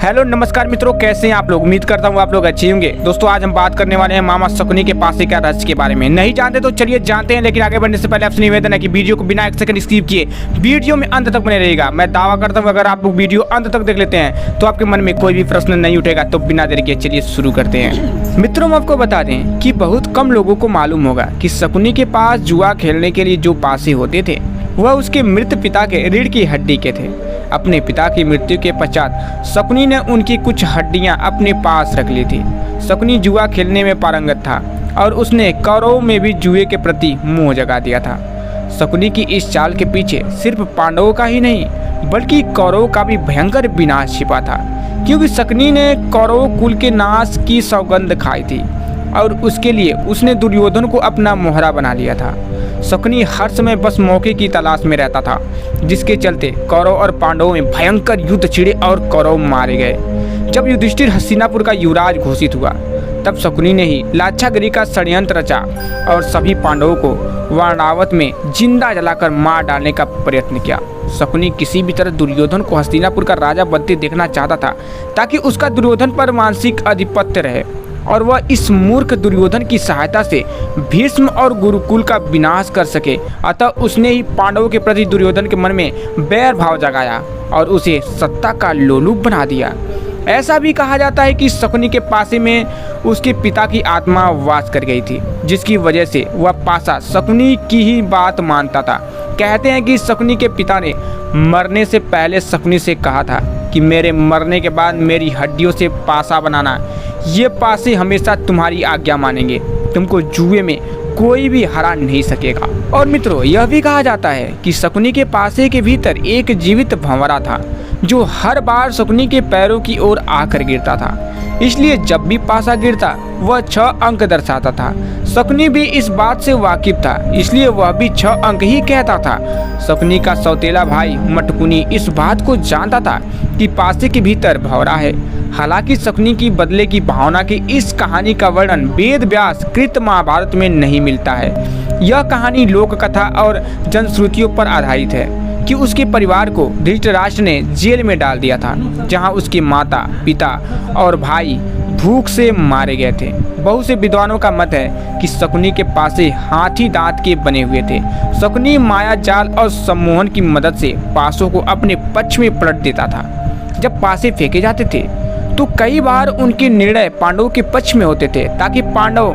Hello नमस्कार मित्रों, कैसे हैं आप लोग। उम्मीद करता हूँ आप लोग अच्छे होंगे। दोस्तों आज हम बात करने वाले हैं मामा शकुनी के पासे का रहस्य के बारे में। नहीं जानते तो चलिए जानते हैं, लेकिन आगे बढ़ने से पहले आपसे निवेदन है कि वीडियो को बिना 1 सेकंड स्किप किए वीडियो में अंत तक बने रहेगा। मैं दावा करता हूँ अगर आप लोग वीडियो अंत तक देख लेते हैं तो आपके मन में कोई भी प्रश्न नहीं उठेगा। तो बिना देरी के चलिए शुरू करते हैं। मित्रों हम आपको बता दें कि बहुत कम लोगों को मालूम होगा कि शकुनी के पास जुआ खेलने के लिए जो पासे होते थे वह उसके मृत पिता के रीढ़ की हड्डी के थे। अपने पिता की मृत्यु के पश्चात शकुनी ने उनकी कुछ हड्डियां अपने पास रख ली थी। शकुनी जुआ खेलने में पारंगत था और उसने कौरवों में भी जुए के प्रति मोह जगा दिया था। शकुनी की इस चाल के पीछे सिर्फ पांडवों का ही नहीं बल्कि कौरवों का भी भयंकर विनाश छिपा था, क्योंकि शकुनी ने कौरव कुल के नाश की सौगंध खाई थी और उसके लिए उसने दुर्योधन को अपना मोहरा बना लिया था। शकुनी हर समय बस मौके की तलाश में रहता था, जिसके चलते कौरव और पांडवों में भयंकर युद्ध छिड़े और कौरव मारे गए। जब युधिष्ठिर हस्तिनापुर का युवराज घोषित हुआ तब शकुनी ने ही लाक्षागृह का षड्यंत्र रचा और सभी पांडवों को वारणावत में जिंदा जलाकर मार डालने का प्रयत्न किया। शकुनी किसी भी तरह दुर्योधन को हस्तिनापुर का राजा बनते देखना चाहता था, ताकि उसका दुर्योधन पर मानसिक आधिपत्य रहे और वह इस मूर्ख दुर्योधन की सहायता से भीष्म और गुरुकुल का विनाश कर सके। अतः उसने ही पांडवों के प्रति दुर्योधन के मन में बैर भाव जगाया और उसे सत्ता का लोलुप बना दिया। ऐसा भी कहा जाता है कि शकुनी के पासे में उसके पिता की आत्मा वास कर गई थी, जिसकी वजह से वह पासा शकुनी की ही बात मानता था। कहते हैं कि शकुनी के पिता ने मरने से पहले शकुनी से कहा था कि मेरे मरने के बाद मेरी हड्डियों से पासा बनाना। ये पासे हमेशा तुम्हारी आज्ञा मानेंगे, तुमको जुए में कोई भी हरा नहीं सकेगा। और मित्रों यह भी कहा जाता है कि शकुनी के पासे के भीतर एक जीवित भंवरा था जो हर बार शकुनी के पैरों की ओर आकर गिरता था, इसलिए जब भी पासा गिरता वह 6 अंक दर्शाता था। शकुनी भी इस बात से वाकिफ था, इसलिए वह भी 6 अंक ही कहता था। शकुनी का सौतेला भाई मटकुनी इस बात को जानता था कि पासे के भीतर भंवरा है। हालांकि शकुनी की बदले की भावना की इस कहानी का वर्णन वेद व्यास कृत महाभारत में नहीं मिलता है। यह कहानी लोक कथा और जनश्रुतियों पर आधारित है कि उसके परिवार को धृतराष्ट्र ने जेल में डाल दिया था, जहां उसके माता पिता और भाई भूख से मारे गए थे। बहुत से विद्वानों का मत है कि शकुनी के पासे हाथी दांत के बने हुए थे। शकुनी माया जाल और सम्मोहन की मदद से पासों को अपने पक्ष में पलट देता था। जब पासे फेंके जाते थे तो कई बार उनके निर्णय पांडवों के पक्ष में होते थे, ताकि पांडव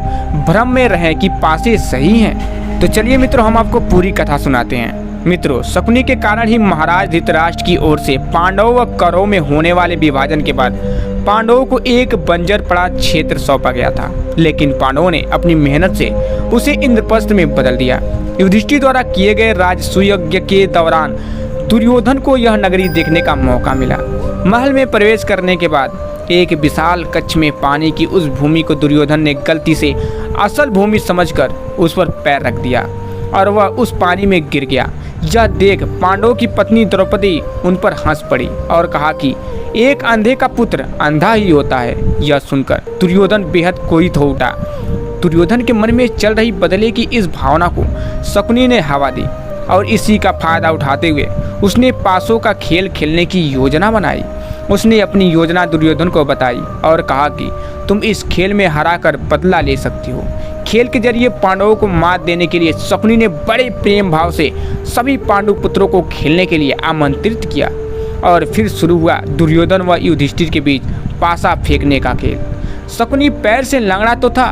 भ्रम में रहें कि पासे सही हैं। तो चलिए मित्रों हम आपको पूरी कथा सुनाते हैं। मित्रों शकुनी के कारण ही महाराज धृतराष्ट्र की ओर से पांडवों व कौरवों में होने वाले विभाजन के बाद पांडवों को एक बंजर पड़ा क्षेत्र सौंपा गया था, लेकिन पांडवों ने अपनी मेहनत से उसे इंद्रप्रस्थ में बदल दिया। युधिष्ठिर द्वारा किए गए राजसूय यज्ञ के दौरान दुर्योधन को यह नगरी देखने का मौका मिला। महल में प्रवेश करने के बाद एक विशाल कक्ष में पानी की उस भूमि को दुर्योधन ने गलती से असल भूमि समझकर उस पर पैर रख दिया और वह उस पानी में गिर गया। यह देख पांडवों की पत्नी द्रौपदी उन पर हंस पड़ी और कहा कि एक अंधे का पुत्र अंधा ही होता है। यह सुनकर दुर्योधन बेहद क्रोधित हो उठा। दुर्योधन के मन में चल रही बदले की इस भावना को शकुनी ने हवा दी और इसी का फायदा उठाते हुए उसने पासों का खेल खेलने की योजना बनाई। उसने अपनी योजना दुर्योधन को बताई और कहा कि तुम इस खेल में हराकर बदला ले सकती हो। खेल के जरिए पांडवों को मात देने के लिए शकुनी ने बड़े प्रेम भाव से सभी पांडु पुत्रों को खेलने के लिए आमंत्रित किया और फिर शुरू हुआ दुर्योधन व युधिष्ठिर के बीच पासा फेंकने का खेल। शकुनी पैर से लंगड़ा तो था,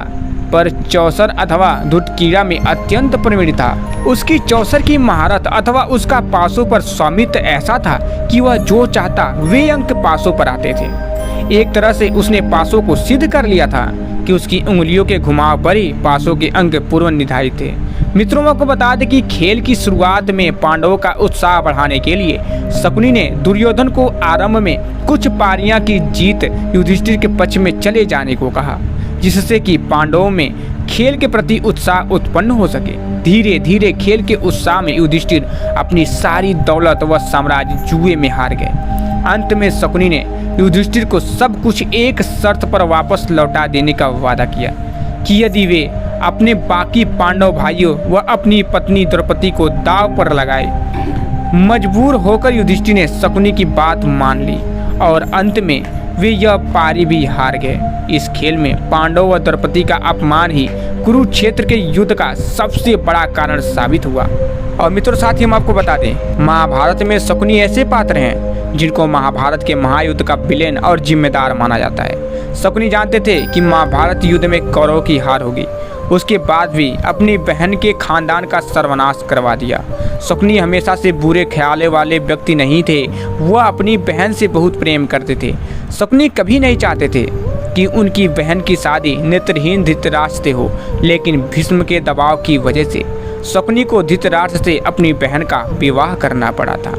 पर चौसर अथवा धुटकीड़ा में अत्यंत प्रवीण था। उसकी चौसर की महारत अथवा उसका पासों पर स्वामित्व ऐसा था कि वह जो चाहता वे अंक पासों पर आते थे। एक तरह से उसने पासों को सिद्ध कर लिया था कि उसकी उंगलियों के घुमाव पर ही पासों के अंक पूर्व निर्धारित थे। मित्रों को बता दें कि खेल की शुरुआत में पांडवों का उत्साह बढ़ाने के लिए शकुनी ने दुर्योधन को आरंभ में कुछ पारियां की जीत युधिष्ठिर के पक्ष में चले जाने को कहा, जिससे कि पांडवों में खेल के प्रति उत्साह उत्पन्न हो सके। धीरे धीरे खेल के उत्साह में युधिष्ठिर अपनी सारी दौलत व साम्राज्य जुए में हार गए। अंत में शकुनी ने युधिष्ठिर को सब कुछ एक शर्त पर वापस लौटा देने का वादा किया कि यदि वे अपने बाकी पांडव भाइयों व अपनी पत्नी द्रौपदी को दांव पर लगाए। मजबूर होकर युधिष्ठिर ने शकुनी की बात मान ली और अंत में वे यह पारी भी हार गए। इस खेल में पांडव और द्रौपदी का अपमान ही कुरुक्षेत्र के युद्ध का सबसे बड़ा कारण साबित हुआ। और मित्रों साथ ही हम आपको बता दें, महाभारत में शकुनी ऐसे पात्र हैं जिनको महाभारत के महायुद्ध का विलेन और जिम्मेदार माना जाता है। शकुनी जानते थे कि महाभारत युद्ध में कौरवों की हार होगी, उसके बाद भी अपनी बहन के खानदान का सर्वनाश करवा दिया। शकुनी हमेशा से बुरे ख्यालों वाले व्यक्ति नहीं थे, वह अपनी बहन से बहुत प्रेम करते थे। शकुनी कभी नहीं चाहते थे कि उनकी बहन की शादी नेत्रहीन धृतराष्ट्र से हो, लेकिन भीष्म के दबाव की वजह से शकुनी को धृतराष्ट्र से अपनी बहन का विवाह करना पड़ा था।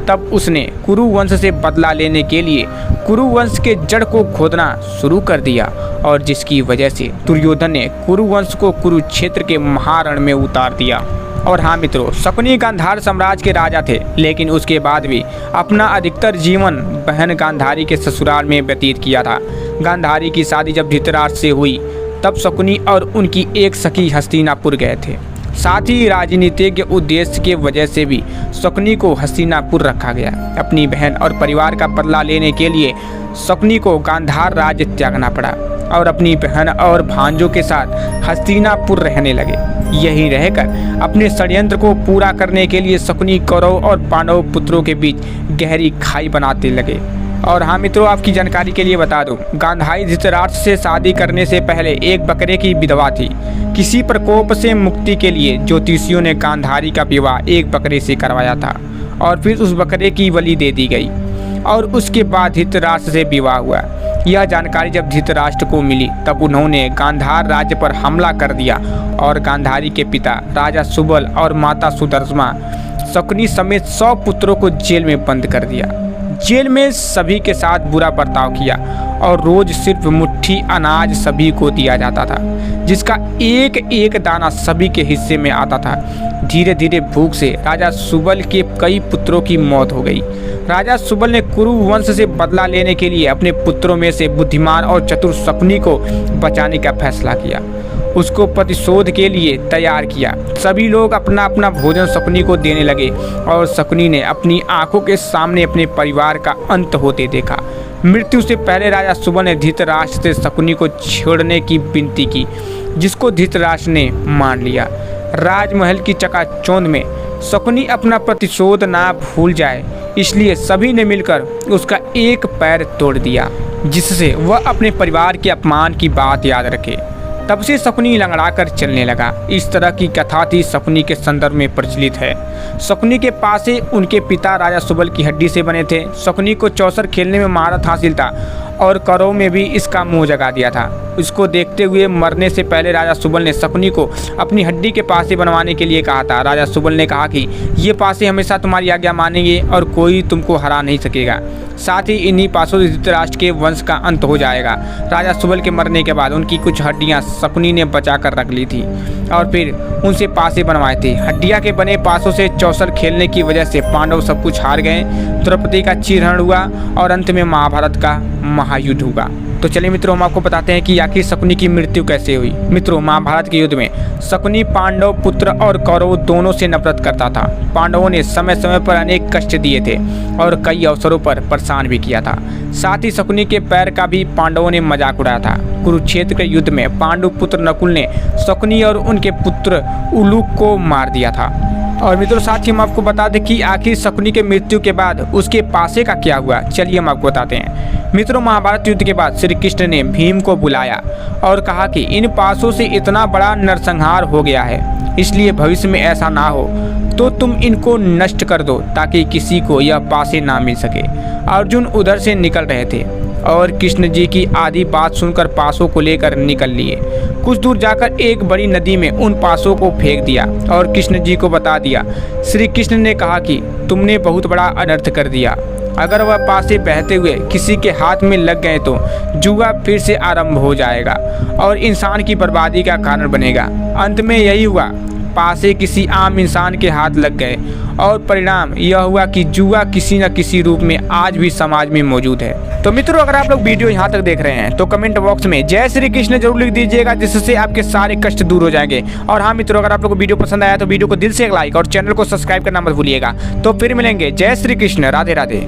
तब उसने कुरुवंश से बदला लेने के लिए कुरुवंश के जड़ को खोदना शुरू कर दिया, और जिसकी वजह से दुर्योधन ने कुरुवंश को कुरुक्षेत्र के महारण में उतार दिया। और हाँ मित्रों, शकुनी गांधार साम्राज्य के राजा थे, लेकिन उसके बाद भी अपना अधिकतर जीवन बहन गांधारी के ससुराल में व्यतीत किया था। गांधारी की शादी जब धृतराष्ट्र से हुई, तब शकुनी और उनकी एक सखी हस्तिनापुर गए थे। साथ ही राजनीतिक उद्देश्य के वजह से भी शकुनी को हस्तिनापुर रखा गया। अपनी बहन और परिवार का बदला लेने के लिए शकुनी को गांधार राज्य त्यागना पड़ा और अपनी बहन और भांजों के साथ हस्तिनापुर रहने लगे। यहीं रहकर अपने षड्यंत्र को पूरा करने के लिए शकुनी कौरव और पांडव पुत्रों के बीच गहरी खाई बनाते लगे। और हाँ मित्रों, आपकी जानकारी के लिए बता दूं, गांधारी धृतराष्ट्र से शादी करने से पहले एक बकरे की विधवा थी। किसी प्रकोप से मुक्ति के लिए ज्योतिषियों ने गांधारी का विवाह एक बकरे से करवाया था और फिर उस बकरे की बलि दे दी गई और उसके बाद धृतराष्ट्र से विवाह हुआ। यह जानकारी जब धृतराष्ट्र को मिली, तब उन्होंने गांधार राज्य पर हमला कर दिया और गांधारी के पिता राजा सुबल और माता सुदर्शना शकुनी समेत 100 पुत्रों को जेल में बंद कर दिया। जेल में सभी के साथ बुरा बर्ताव किया और रोज सिर्फ मुट्ठी अनाज सभी को दिया जाता था, जिसका एक एक दाना सभी के हिस्से में आता था। धीरे धीरे भूख से राजा सुबल के कई पुत्रों की मौत हो गई। राजा सुबल ने कुरुवंश से बदला लेने के लिए अपने पुत्रों में से बुद्धिमान और चतुर शकुनी को बचाने का फैसला किया, उसको प्रतिशोध के लिए तैयार किया। सभी लोग अपना अपना भोजन शकुनी को देने लगे और शकुनी ने अपनी आंखों के सामने अपने परिवार का अंत होते देखा। मृत्यु से पहले राजा सुबल ने धृतराष्ट्र से शकुनी को छोड़ने की विनती की, जिसको धृतराष्ट्र ने मान लिया। राजमहल की चकाचौंध में शकुनी अपना प्रतिशोध ना भूल जाए, इसलिए सभी ने मिलकर उसका एक पैर तोड़ दिया, जिससे वह अपने परिवार के अपमान की बात याद रखे। तब से शकुनी लंगड़ा कर चलने लगा। इस तरह की कथा थी शकुनी के संदर्भ में प्रचलित है। शकुनी के पास से उनके पिता राजा सुबल की हड्डी से बने थे। शकुनी को चौसर खेलने में महारत हासिल था और कौरवों में भी इसका मुंह जगा दिया था। इसको देखते हुए मरने से पहले राजा सुबल ने शकुनी को अपनी हड्डी के पासे बनवाने के लिए कहा था। राजा सुबल ने कहा कि ये पासे हमेशा तुम्हारी आज्ञा मानेंगे और कोई तुमको हरा नहीं सकेगा। साथ ही इन्हीं पासों से धृतराष्ट्र के वंश का अंत हो जाएगा। राजा सुबल के मरने के बाद उनकी कुछ हड्डियां शकुनी ने बचा कर रख ली थी और फिर उनसे पासे बनवाए थे। हड्डियां के बने पासों से चौसर खेलने की वजह से पांडव सब कुछ हार गए। द्रौपदी का चीरहरण हुआ और अंत में महाभारत का महायुद्ध हुआ। तो चलिए मित्रों, हम आपको बताते हैं कि आखिर शकुनी की मृत्यु कैसे हुई। मित्रों, महाभारत के युद्ध में शकुनी पांडव पुत्र और कौरव दोनों से नफरत करता था। पांडवों ने समय समय पर अनेक कष्ट दिए थे और कई अवसरों पर परेशान भी किया था। साथ ही शकुनी के पैर का भी पांडवों ने मजाक उड़ाया था। कुरुक्षेत्र के युद्ध में पांडु पुत्र नकुल ने शकुनी और उनके पुत्र उलूक को मार दिया था। और मित्रों, साथ ही हम आपको बता दें कि आखिर शकुनी के मृत्यु के बाद उसके पासे का क्या हुआ। चलिए हम आपको बताते हैं। मित्रों, महाभारत युद्ध के बाद श्री कृष्ण ने भीम को बुलाया और कहा कि इन पासों से इतना बड़ा नरसंहार हो गया है, इसलिए भविष्य में ऐसा ना हो तो तुम इनको नष्ट कर दो ताकि किसी को यह पासे ना मिल सके। अर्जुन उधर से निकल रहे थे और कृष्ण जी की आधी बात सुनकर पासों को लेकर निकल लिए। कुछ दूर जाकर एक बड़ी नदी में उन पासों को फेंक दिया और कृष्ण जी को बता दिया। श्री कृष्ण ने कहा कि तुमने बहुत बड़ा अनर्थ कर दिया। अगर वह पासे बहते हुए किसी के हाथ में लग गए तो जुआ फिर से आरंभ हो जाएगा और इंसान की बर्बादी का कारण बनेगा। अंत में यही हुआ, पासे किसी आम इंसान के हाथ लग गए और परिणाम यह हुआ कि जुआ किसी न किसी रूप में आज भी समाज में मौजूद है। तो मित्रों, अगर आप लोग वीडियो यहाँ तक देख रहे हैं तो कमेंट बॉक्स में जय श्री कृष्ण जरूर लिख दीजिएगा, जिससे आपके सारे कष्ट दूर हो जाएंगे। और हाँ मित्रों, अगर आप लोग को वीडियो पसंद आया तो वीडियो को दिल से एक लाइक और चैनल को सब्सक्राइब करना मत भूलिएगा। तो फिर मिलेंगे। जय श्री कृष्ण, राधे राधे।